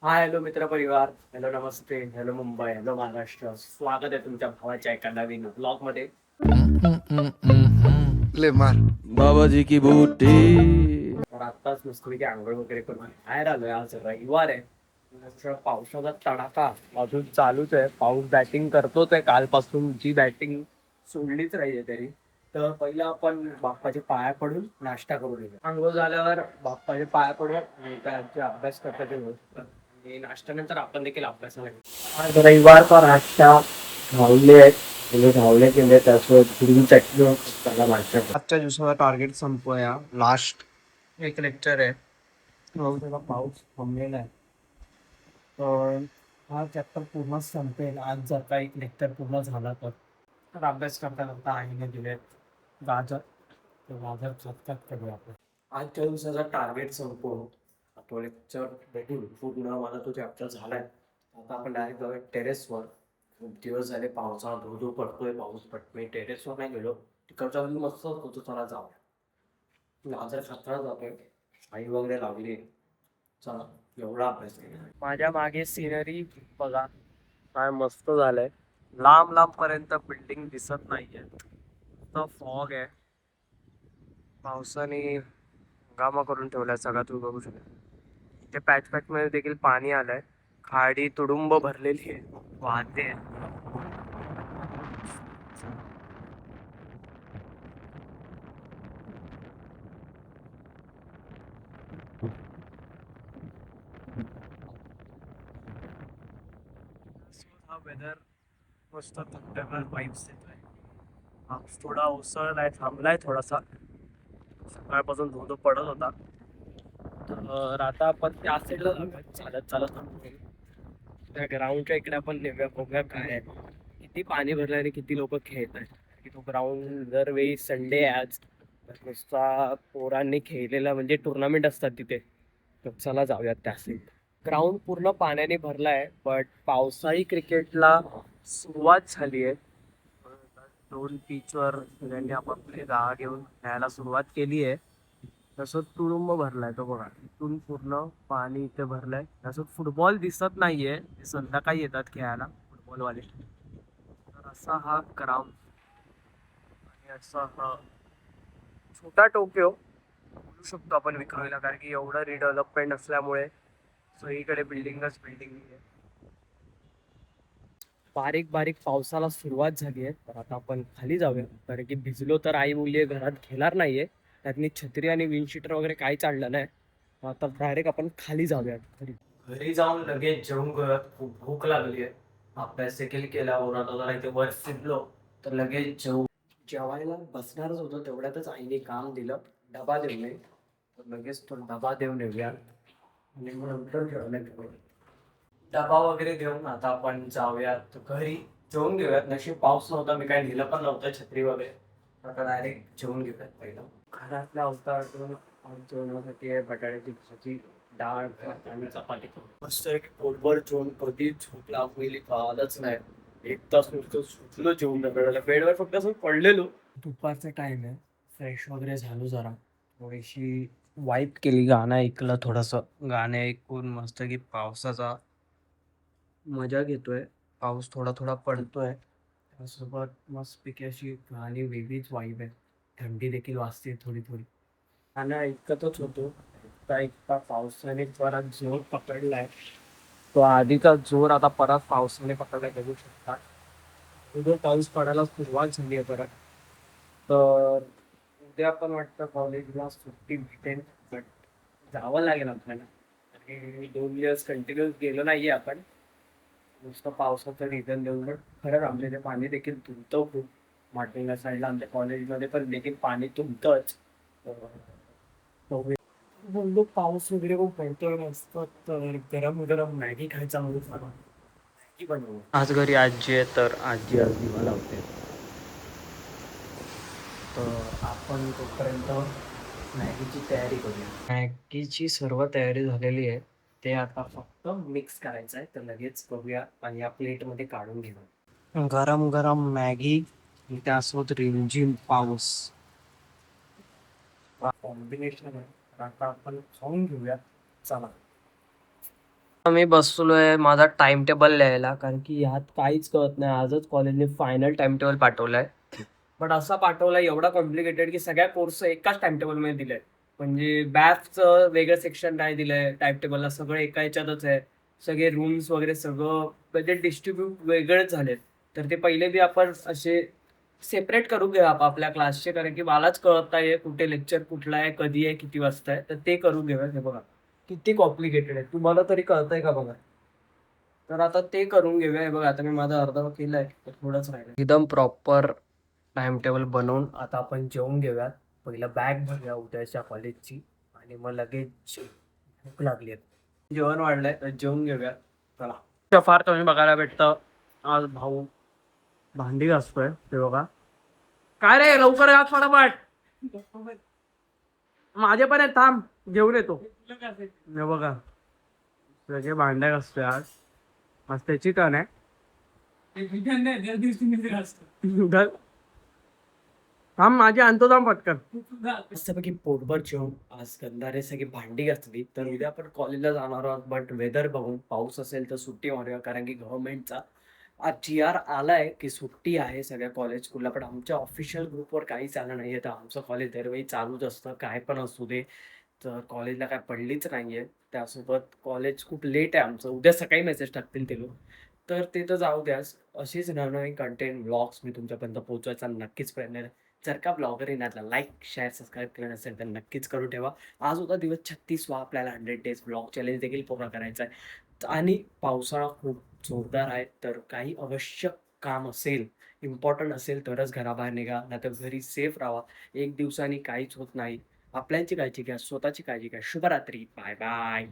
Hi hello मित्र परिवार, hello नमस्ते, hello Mumbai, hello Maharashtra. स्वागत आहे तुमच्या भावाच्या एका नवीन ब्लॉग मध्ये. ले मार बाबाजी की बूटी. तर आत्ताच मस्तपैकी आंघोळ वगैरे करून बाहेर आलोय. आज रविवार आहे. थोडा पावसाचा तडाखा अजून चालूच आहे. पाऊस बॅटिंग करतोच आहे कालपासून. जी बॅटिंग सोडलीच नाहीये तरी. तर पहिलं आपण बाप्पाचे पाया पडून नाश्ता करून घेऊ. आंघोळ झाल्यावर बाप्पाचे पाया पडून त्यांचे अभ्यास करतात आणि नाश्त्यानंतर आपण देखील अभ्यासाला घेऊ. आज रविवारचा नाश्ता धावले आहेत. धावले केले त्यासोबत हिरवी चटणी त्याला मागच्या आजच्या दिवसाचा टार्गेट संपूया. लास्ट एक लेक्चर आहे. त्याला पाऊस थांबलेला आहे. तर हा चॅप्टर पूर्ण संपेल आज जर का एक लेक्चर पूर्ण झाला तर अभ्यास करता करता आईने दिले गाजर. ते गाजर खात करूया आपण. आजच्या दिवसाचा टार्गेट संपवून तो लेक्चर भेटून पूर्ण माझा तो चॅप्टर झालाय. आता आपण डायरेक्ट जाऊया टेरेसवर. खूप दिवस झाले पावसाळा धो धो पडतोय. पाऊस पडतोय. टेरेसवर नाही गेलो. तिकडच्या बाजूला मस्त होतो. चला जाऊया. गाजर खाताना जातोय. आई वगैरे लावली. चला एवढा अभ्यास केला. माझ्या मागे सिनरी बघा काय मस्त झालंय. लांब लांब पर्यंत बिल्डिंग दिसत नाहीये. फॉग आहे. पावसाने हंगामा करून ठेवलाय सगळा. तू बघू शकता ते पॅच पॅच मध्ये देखील पाणी आलंय. खाडी तुडुंब भरलेली आहे. वाहते. हा वेदर मस्त थंडगार वाईब्स देतोय. पाऊस थोडा ओसळलाय, थांबलाय थोडासा. सकाळपासून धो धो पडत होता. तर आता आपण त्या साईडला जाऊया. चालत चालत थांबतोय. त्या ग्राउंडच्या इकडे आपण नेऊया. बघूया काय आहे. किती पाणी भरलंय आणि किती लोक खेळत आहेत. की तो ग्राउंड दरवेळी संडे आहे आज. तर नुसता पोरांनी खेळलेला म्हणजे टुर्नामेंट असतात तिथे. तर चला जाऊयात त्या साईड. ग्राउंड पूर्ण पाण्याने भरलाय. बट पावसाळी क्रिकेटला सुरुवात झाली आहे. दोन पिचवर सगळ्यांनी आपापली जागा घेऊन खेळायला सुरुवात केली आहे. तसं तुडुंब भरलाय तो बघा. इथून पूर्ण पाणी इथे भरलंय. तसं फुटबॉल दिसत नाहीये. ते संध्याकाळी येतात खेळायला फुटबॉलवाले. तर असा हा ग्राउंड आणि असा हा छोटा टोकियो बोलू शकतो आपण विक्रोळीला. कारण की एवढं रिडेव्हलपमेंट असल्यामुळे सगळीकडे बिल्डिंगच बिल्डिंग आहे. बारीक बारीक पावसाला सुरुवात झाली आहे. तर आता आपण खाली जाऊया. कारण की भिजलो तर आई मुली घरात घेणार नाहीये. त्यातनी छत्री आणि विंडशीटर वगैरे काहीच आणलं नाही. आता डायरेक्ट आपण खाली जाऊया. घरी जाऊन लगेच जेवून घेऊयात. खूप भूक लागली आहे. अभ्यास देखील केला. आता जरा इथे वर फिरलो तर लगेच जेवायला बसणारच होतो. तेवढ्यातच आईने काम दिलं. डबा देऊ नये. तर लगेच तो डबा देऊन येऊया आणि मग नंतर जेवण करूया. डबा वगैरे घेऊन आता आपण जाऊयात घरी. जेवून घेऊयात. नशीब पाऊस नव्हता. मी काय नेलं पण नव्हतं छत्री वगैरे. आता डायरेक्ट जेवून घेऊयात पहिलं. घरातल्या अवतारातून जेवणासाठी आहे बटाट्याची भाजी, डाळ, भात आणि चपाती. मस्त एक पोटभर जेवून कधी झोप लागलेली कळालंच नाही. एक तास नुसतं सुचलो जेवून बेडवर फक्त असं पडलेलो. दुपारचा टाइम आहे. फ्रेश वगैरे झालो जरा. थोडीशी वाईप केली. गाणं ऐकलं थोडंसं. गाणे ऐकून मस्त की पावसाचा मजा घेतोय. पाऊस थोडा थोडा पडतोय. त्यासोबत मस्तपैकी अशी गाणी वेगळीच वाईब आहे. थंडी देखील वाजते थोडी थोडी. गाणं ऐकतच होतो. ऐकता ऐकता पावसाने परत जोर पकडलाय. तो आधीचा जोर आता परत पावसाने पकडलाय बघू शकता. उद्या पाऊस पडायला सुरुवात झाली आहे परत. तर उद्या पण वाटतं कॉलेजला सुट्टी भेटेल. बट जावं लागेल आपल्याला. आणि 2 दिवस कंटिन्यूस गेलो नाहीये आपण. नुसतं पावसाचं रिझन देऊन. पण खरंच आमच्या इथे पाणी देखील तुंबतं खूप. माटुंगा साईडला आमच्या कॉलेजमध्ये पण देखील पाणी तुंबतंच. बोललो पाऊस वगैरे खूप पडतोय मस्त. तर गरम गरम मॅगी खायचा म्हणून मॅगी बनवू. आज घरी आजी आहे तर आजी आज दिवा लावते. तर आपण तोपर्यंत मॅगीची तयारी करूया. मॅगीची सर्व तयारी झालेली आहे. ते आता फक्त मिक्स करायचं आहे. तर लगेच बघूया आणि या प्लेटमध्ये काढून घेऊ. गरम गरम मॅगी त्यासोबत रिमझिम पाऊस. कॉम्बिनेशन आहे. आता आपण खाऊन घेऊया. चला. मी बसलोय माझा टाइम टेबल लिहायला, कारण की ह्यात काहीच कळत नाही. आजच कॉलेजने फायनल टाइम टेबल पाठवलाय, बट असा पाठवलाय एवढा कॉम्प्लिकेटेड की सगळ्या कोर्स एकाच टाइम टेबल मध्ये दिलंय. म्हणजे बॅथचं वेगळं सेक्शन नाही दिलंय टाइम टेबलला, सगळं एका ह्याच्यातच आहे. सगळे रूम्स वगैरे सगळं म्हणजे डिस्ट्रीब्यूट वेगळेच झालेत. तर ते पहिले बी आपण असे सेपरेट करून घेऊ आपल्या क्लासचे, कारण की मलाच कळत नाहीये कुठे लेक्चर कुठला आहे, कधी आहे, किती वाजता आहे. तर ते करून घेऊया. हे बघा किती कॉम्प्लिकेटेड आहे, तुम्हाला तरी कळतंय का बघा. तर आता ते करून घेऊया. हे बघा आता मी माझा अर्धा केलाय, तर थोडंच राहिलं. एकदम प्रॉपर टाइम टेबल बनवून आता आपण जेवून घेऊयात. पहिलं बॅग भरूया उद्याच्या कॉलेजची, आणि मग लगेच भूक लागली आहे. जेवण वाढलंय तर जेवून घेऊया. चला फार कमी बघायला भेटतं. आज भाऊ भांडी घासतोय, ते बघा. काय रे लवकर या फटाफट. माझे पण आहे, थांब घेऊन येतो. हे बघा सगळे भांड्या घासतोय आज. आज त्याची टर्न आहे. थांब माझी आणतो, थांब पटकन. मस्तपैकी पोटभर जेवून आज गंधारे सगळी भांडी घातली. तर उद्या आपण कॉलेजला जाणार आहोत, बट वेदर बघून पाऊस असेल तर सुट्टी मारूया, कारण की गव्हर्नमेंटचा आज GR आलाय की सुट्टी आहे सगळ्या कॉलेज स्कूलला. पण आमच्या ऑफिशियल ग्रुपवर काहीच आलं नाहीये. तर आमचं कॉलेज दरवेळी चालूच असतं, काय पण असू दे. तर कॉलेजला काय पडलीच नाहीये. त्यासोबत कॉलेज खूप लेट आहे आमचं, उद्या सकाळी मेसेज टाकतील ते लोक. तर ते तर जाऊ द्यास. अशीच नवनवीन कंटेंट ब्लॉग्स मी तुमच्यापर्यंत पोहोचवायचा नक्कीच प्रयत्न करेन. जर का ब्लॉगर येण्यातला लाईक शेअर सबस्क्राईब केलं नसेल तर नक्कीच करून ठेवा. आज होता दिवस 36वा, आपल्याला 100 डेज ब्लॉग चॅलेंज देखील पूर्ण करायचा आहे. आणि पावसाळा खूप जोरदार आहे, तर काही आवश्यक काम असेल, इम्पॉर्टंट असेल तरच घराबाहेर निघा, नाहीतर घरी सेफ राहा. एक दिवसाने काहीच होत नाही. आपल्यांची काळजी घ्या, स्वतःची काळजी घ्या. शुभरात्री. Bye bye.